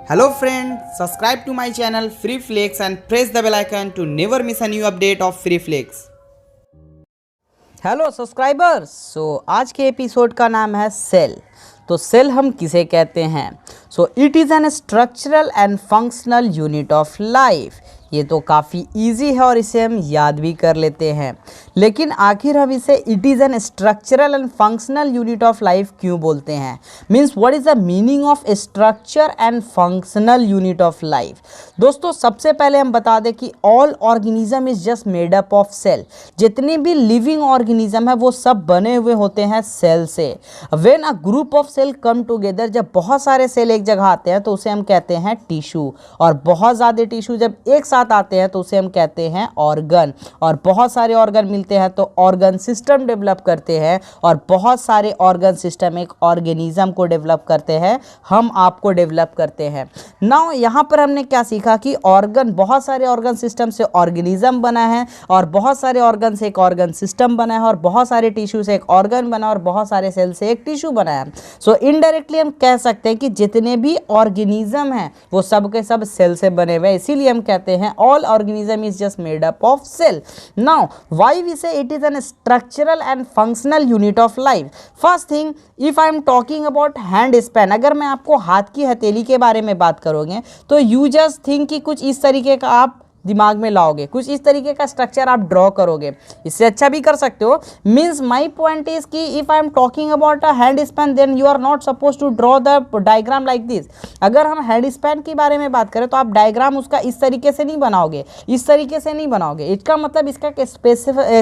Hello friend, subscribe to my channel Free Flakes and press the bell icon to never miss a new update of Free Flakes. Hello subscribers. आज के episode का नाम है cell. तो cell हम किसे कहते हैं? It is an structural and functional unit of life. ये तो काफ़ी इजी है और इसे हम याद भी कर लेते हैं, लेकिन आखिर हम इसे it is an structural and functional unit of life क्यों बोलते हैं? Means what is the meaning of structure and functional unit of life? दोस्तों, सबसे पहले हम बता दें कि all organism is just made up of cell. जितने भी लिविंग ऑर्गेनिज्म है वो सब बने हुए होते हैं सेल से। When a group of cell come together, जब बहुत सारे सेल एक जगह आते हैं तो उसे हम कहते हैं टिश्यू, और बहुत ज़्यादा टिश्यू जब एक साथ आते हैं तो उसे हम कहते हैं ऑर्गन, और बहुत सारे ऑर्गन मिलते हैं तो ऑर्गन सिस्टम डेवलप करते हैं, और बहुत सारे ऑर्गन सिस्टम एक ऑर्गेनिज्म को डेवलप करते हैं, हम आपको डेवलप करते हैं। नाउ यहाँ पर हमने क्या सीखा कि ऑर्गन, बहुत सारे ऑर्गन सिस्टम से ऑर्गेनिज्म बना है, और बहुत सारे ऑर्गन से एक ऑर्गन सिस्टम बना है, और बहुत सारे टिश्यू से एक ऑर्गन बना, और बहुत सारे सेल से एक टिश्यू बना है। इनडायरेक्टली हम कह सकते हैं कि जितने भी ऑर्गेनिज्म हैं वो सब के सब सेल से बने हुए हैं, इसीलिए हम कहते हैं all organism is just made up of cell. Now why we say it is an structural and functional unit of life? First thing, if I am talking about hand span, अगर मैं आपको हाथ की हथेली के बारे में बात करोगे तो you just think कि कुछ इस तरीके का आप दिमाग में लाओगे, कुछ इस तरीके का स्ट्रक्चर आप ड्रॉ करोगे। इससे अच्छा भी कर सकते हो। मीन्स माई पॉइंट इज कि if I am talking about a hand span then you are not suppose to draw the diagram like this. अगर हम हैंड स्पैन के बारे में बात करें तो आप डायग्राम उसका इस तरीके से नहीं बनाओगे, इस तरीके से नहीं बनाओगे। इसका मतलब इसका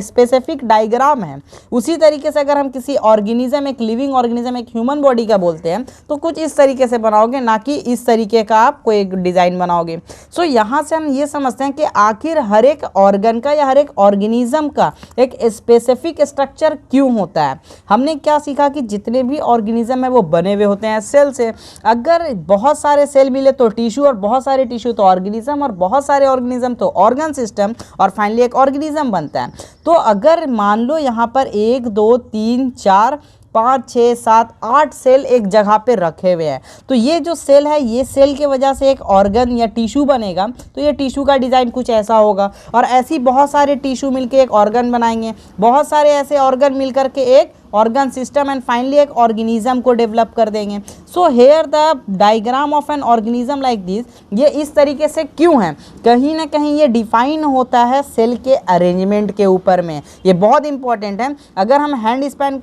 स्पेसिफिक डायग्राम है। उसी तरीके से अगर हम किसी ऑर्गेनिज्म, एक लिविंग ऑर्गेनिज्म, एक ह्यूमन बॉडी का बोलते हैं तो कुछ इस तरीके से बनाओगे, ना कि इस तरीके का आप कोई एक डिज़ाइन बनाओगे। यहाँ से हम ये समझते हैं कि आखिर हर एक ऑर्गन का या हर एक ऑर्गेनिज्म का एक स्पेसिफिक स्ट्रक्चर क्यों होता है। हमने क्या सीखा कि जितने भी ऑर्गेनिज्म है वो बने हुए होते हैं सेल से। अगर बहुत सारे सेल मिले तो टिश्यू, और बहुत सारे टिश्यू तो ऑर्गेनिज्म, और बहुत सारे ऑर्गेनिज्म तो ऑर्गन सिस्टम, और फाइनली एक ऑर्गेनिज्म बनता है। तो अगर मान लो यहाँ पर 1 2 3 4 5 6 7 8 सेल एक जगह पे रखे हुए हैं, तो ये जो सेल है, ये सेल के वजह से एक ऑर्गन या टिश्यू बनेगा। तो ये टिश्यू का डिज़ाइन कुछ ऐसा होगा, और ऐसी बहुत सारे टिश्यू मिलके एक ऑर्गन बनाएंगे, बहुत सारे ऐसे ऑर्गन मिलकर के एक ऑर्गन सिस्टम, एंड फाइनली एक ऑर्गेनिज्म को डेवलप कर देंगे। Here the diagram of an organism like this, ये इस तरीके से क्यों है? कहीं ना कहीं ये डिफाइन होता है सेल के अरेंजमेंट के ऊपर में। ये बहुत इंपॉर्टेंट है। अगर हम हैंड स्पैन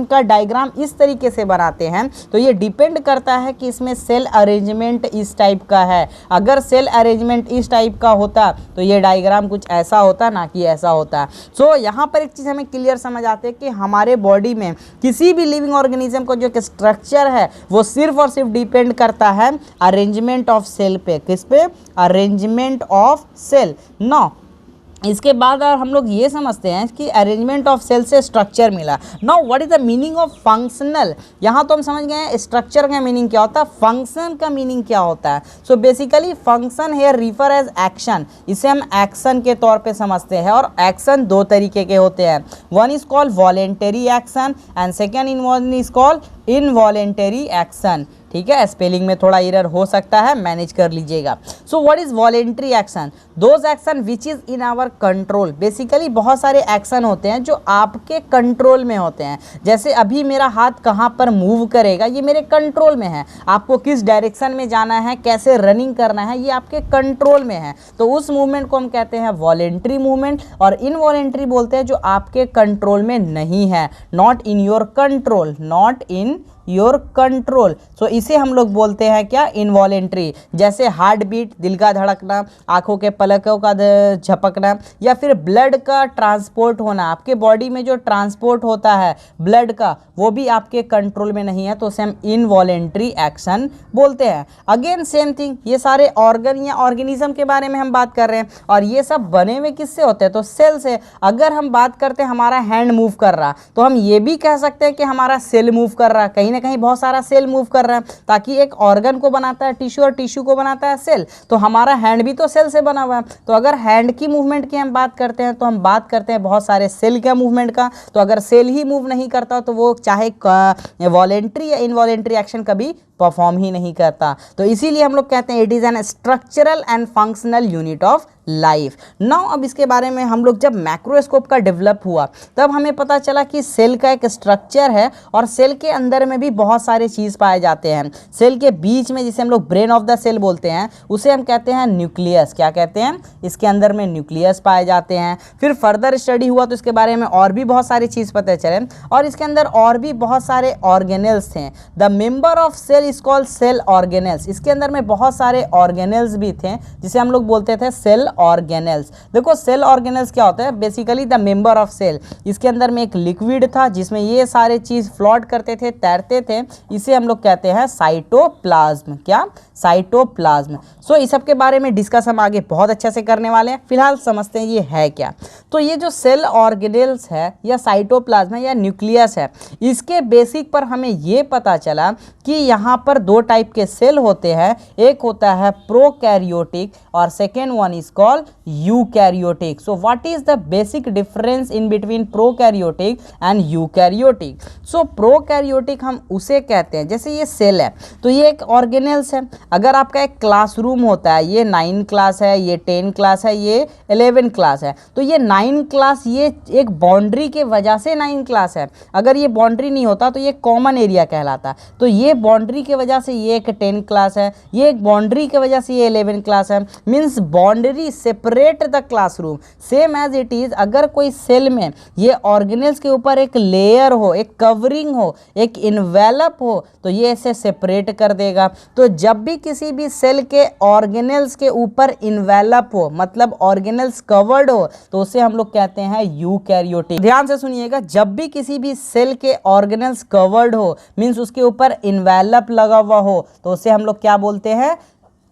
का डायग्राम इस तरीके से बनाते हैं तो ये डिपेंड करता है कि इसमें सेल अरेंजमेंट इस टाइप का है। अगर सेल अरेंजमेंट इस टाइप का होता तो ये डायग्राम कुछ ऐसा होता, ना कि ऐसा होता। यहाँ पर एक चीज़ हमें क्लियर समझ आती है कि हमारे बॉडी में किसी भी लिविंग ऑर्गेनिज्म का जो स्ट्रक्चर है वो सिर्फ और सिर्फ डिपेंड करता है अरेंजमेंट ऑफ सेल पे। किस पे? Arrangement of cell. नो, इसके बाद और हम लोग ये समझते हैं कि अरेंजमेंट ऑफ सेल से स्ट्रक्चर मिला। Now what is the meaning of functional? यहाँ तो हम समझ गए हैं स्ट्रक्चर का मीनिंग क्या होता है, फंक्शन का मीनिंग क्या होता है। Basically function here refer as action. इसे हम एक्शन के तौर पे समझते हैं, और एक्शन 2 तरीके के होते हैं। One is called voluntary action and second one is called involuntary action. ठीक है, स्पेलिंग में थोड़ा एरर हो सकता है, मैनेज कर लीजिएगा। What is voluntary action? Those action which is in our control. Basically बहुत सारे एक्शन होते हैं जो आपके कंट्रोल में होते हैं। जैसे अभी मेरा हाथ कहाँ पर मूव करेगा, ये मेरे कंट्रोल में है। आपको किस डायरेक्शन में जाना है, कैसे रनिंग करना है, ये आपके कंट्रोल में है। तो उस मूवमेंट को हम कहते हैं वॉलेंट्री मूवमेंट, और इनवॉलेंट्री बोलते हैं जो आपके कंट्रोल में नहीं है, not in your control, not in your control. इसे हम लोग बोलते हैं क्या? इनवॉलेंट्री। जैसे हार्ट बीट, दिल का धड़कना, आंखों के पलकों का झपकना, या फिर ब्लड का ट्रांसपोर्ट होना। आपके बॉडी में जो ट्रांसपोर्ट होता है ब्लड का, वो भी आपके कंट्रोल में नहीं है, तो उसे हम इनवॉलेंट्री एक्शन बोलते हैं। अगेन सेम थिंग, ये सारे ऑर्गन या ऑर्गेनिज्म के बारे में हम बात कर रहे हैं, और ये सब बने हुए किससे होते हैं? तो सेल से। अगर हम बात करते हैं हमारा हैंड मूव कर रहा, तो हम ये भी कह सकते हैं कि हमारा सेल मूव कर रहा। कहीं कहीं ना कहीं बहुत सारा सेल मूव कर रहा है, ताकि एक ऑर्गन को बनाता है टिश्यू और टिश्यू को बनाता है सेल। तो हमारा हैंड भी तो सेल से बना हुआ है। तो अगर हैंड की मूवमेंट की हम बात करते हैं तो हम बात करते हैं बहुत सारे सेल का मूवमेंट का। तो अगर सेल ही मूव नहीं करता तो वो चाहे वॉलेंट्री या इनवॉलेंट्री एक्शन कभी परफॉर्म ही नहीं करता। तो इसीलिए हम लोग कहते हैं it is an structural and functional unit of life. Now अब इसके बारे में हम लोग जब मैक्रोस्कोप का डेवलप हुआ तब हमें पता चला कि सेल का एक स्ट्रक्चर है और सेल के अंदर में भी बहुत सारे चीज़ पाए जाते हैं। सेल के बीच में जिसे हम लोग ब्रेन ऑफ द सेल बोलते हैं उसे हम कहते हैं न्यूक्लियस। क्या कहते हैं? इसके अंदर में न्यूक्लियस पाए जाते हैं। फिर फर्दर स्टडी हुआ तो इसके बारे में और भी बहुत सारी चीज़ पता चले और इसके अंदर और भी बहुत सारे ऑर्गेनेल्स थे। The member of cell is called cell organelles. इसके अंदर में बहुत सारे ऑर्गेनेल्स भी थे जिसे हम लोग बोलते थे सेल ऑर्गेनेल्स। देखो सेल ऑर्गेनेल्स क्या होता है? Basically the member of cell. इसके अंदर में एक लिक्विड था जिसमें ये सारे चीज फ्लोट करते थे, तैरते थे। इसे हम लोग कहते हैं साइटोप्लाज्म। क्या? साइटोप्लाज्म। सो इस सब के बारे में डिस्कस हम आगे बहुत अच्छे से करने वाले हैं। फिलहाल समझते हैं ये है क्या। तो ये जो सेल ऑर्गेनेल्स है या साइटोप्लाज्म है या न्यूक्लियस है, इसके बेसिक पर हमें ये पता चला कि यहाँ पर दो टाइप के सेल होते हैं। एक होता है प्रोकैरियोटिक और second one is called eukaryotic. So what is the basic difference in between prokaryotic and eukaryotic? So prokaryotic हम उसे कहते हैं, जैसे ये सेल है तो ये एक ऑर्गेनेल्स है। अगर आपका एक क्लासरूम होता है, ये 9 क्लास है, ये 10 क्लास है, ये 11 क्लास है, तो ये 9 क्लास ये एक बाउंड्री के वजह से 9 क्लास है। अगर ये बाउंड्री नहीं होता तो ये कॉमन एरिया कहलाता। तो ये बाउंड्री के वजह से ये एक 10 क्लास है, ये एक बाउंड्री के वजह से ये 11 क्लास है। Means boundary separate the classroom. Same as it is अगर कोई सेल में ये ऑर्गेनेल्स के ऊपर एक लेयर हो, एक कवरिंग हो, एक इन्वेलप हो, तो ये इसे सेपरेट कर देगा। तो जब भी किसी भी सेल के ऑर्गेनेल्स के ऊपर इन्वेलप हो, मतलब ऑर्गेनेल्स कवर्ड हो, तो उसे हम लोग कहते हैं यूकैरियोटिक। ध्यान से सुनिएगा, जब भी किसी भी सेल के ऑर्गेनेल्स कवर्ड हो, मीन्स उसके ऊपर इन्वेलप लगा हुआ हो, तो उसे हम लोग क्या बोलते हैं?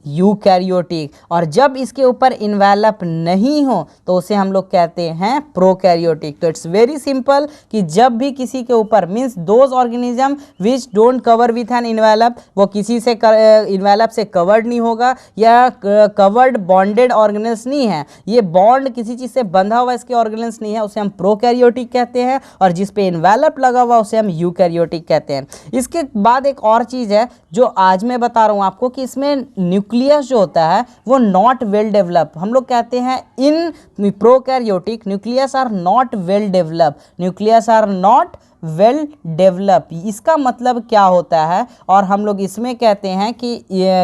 यूकैरियोटिक। और जब इसके ऊपर इन्वेलप नहीं हो तो उसे हम लोग कहते हैं प्रोकैरियोटिक। तो इट्स वेरी सिंपल कि जब भी किसी के ऊपर means those organism which don't cover with an envelope, वो किसी से इन्वेलप से कवर्ड नहीं होगा या कवर्ड बॉन्डेड ऑर्गेनेल्स नहीं है, ये बॉन्ड किसी चीज़ से बंधा हुआ इसके ऑर्गेनेल्स नहीं है, उसे हम प्रोकैरियोटिक कहते हैं। और जिस पे इन्वेलप लगा हुआ उसे हम यूकैरियोटिक कहते हैं। इसके बाद एक और चीज़ है जो आज मैं बता रहा हूँ आपको कि इसमें न्यूक्लियस जो होता है वो नॉट वेल डेवलप। हम लोग कहते हैं in prokaryotic nucleus are not well develop. Nucleus are not well develop. इसका मतलब क्या होता है? और हम लोग इसमें कहते हैं कि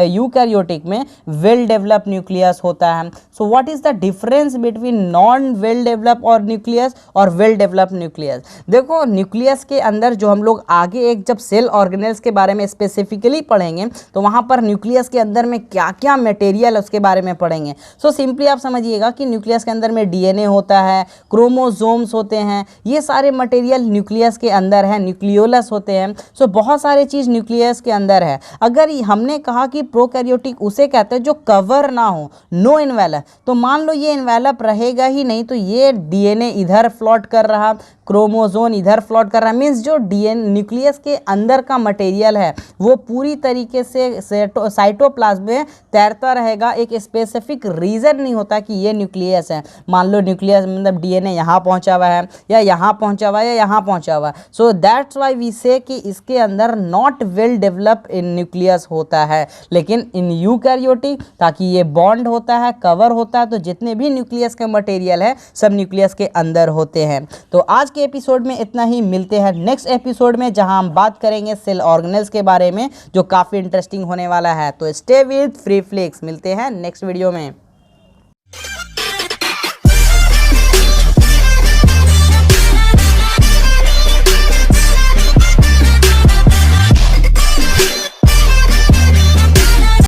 यूकैरियोटिक में वेल डेवलप न्यूक्लियस होता है। So what is the difference between non well develop और न्यूक्लियस और वेल डेवलप न्यूक्लियस? देखो न्यूक्लियस के अंदर जो हम लोग आगे एक जब सेल ऑर्गेनेल्स के बारे में स्पेसिफिकली पढ़ेंगे तो वहाँ पर न्यूक्लियस के अंदर में क्या क्या मटेरियल है उसके बारे में पढ़ेंगे। सो सिंपली आप समझिएगा कि न्यूक्लियस के अंदर में डीएनए होता है, क्रोमोसोम्स होते हैं, ये सारे मटेरियल न्यूक्लियस के अंदर है, न्यूक्लियोलस होते हैं। सो बहुत सारे चीज न्यूक्लियस के अंदर है। अगर हमने कहा कि प्रोकैरियोटिक उसे कहते हैं जो कवर ना हो, नो इन्वेलप, तो मान लो ये इन्वेलप रहेगा ही नहीं तो ये डीएनए इधर फ्लोट कर रहा, क्रोमोसोम इधर फ्लोट कर रहा, मीन्स जो डीएनए न्यूक्लियस के अंदर का मटेरियल है वो पूरी तरीके से साइटोप्लाज्म में तैरता रहेगा। एक स्पेसिफिक रीजन नहीं होता कि ये न्यूक्लियस है। मान लो न्यूक्लियस मतलब डीएनए यहाँ पहुँचा हुआ है या यहाँ पहुँचा हुआ है या यहाँ पहुँचा हुआ है। सो दैट्स वाई वी से कि इसके अंदर not well develop in nucleus होता है। लेकिन इन यूकैरियोटिक ताकि ये बॉन्ड होता है, कवर होता है, तो जितने भी न्यूक्लियस के मटेरियल है सब न्यूक्लियस के अंदर होते हैं। तो आज के एपिसोड में इतना ही। मिलते हैं नेक्स्ट एपिसोड में जहां हम बात करेंगे सेल ऑर्गेनेल्स के बारे में जो काफ़ी इंटरेस्टिंग होने वाला है। तो स्टे विद फ्री फ्लेक्स। मिलते हैं नेक्स्ट वीडियो में।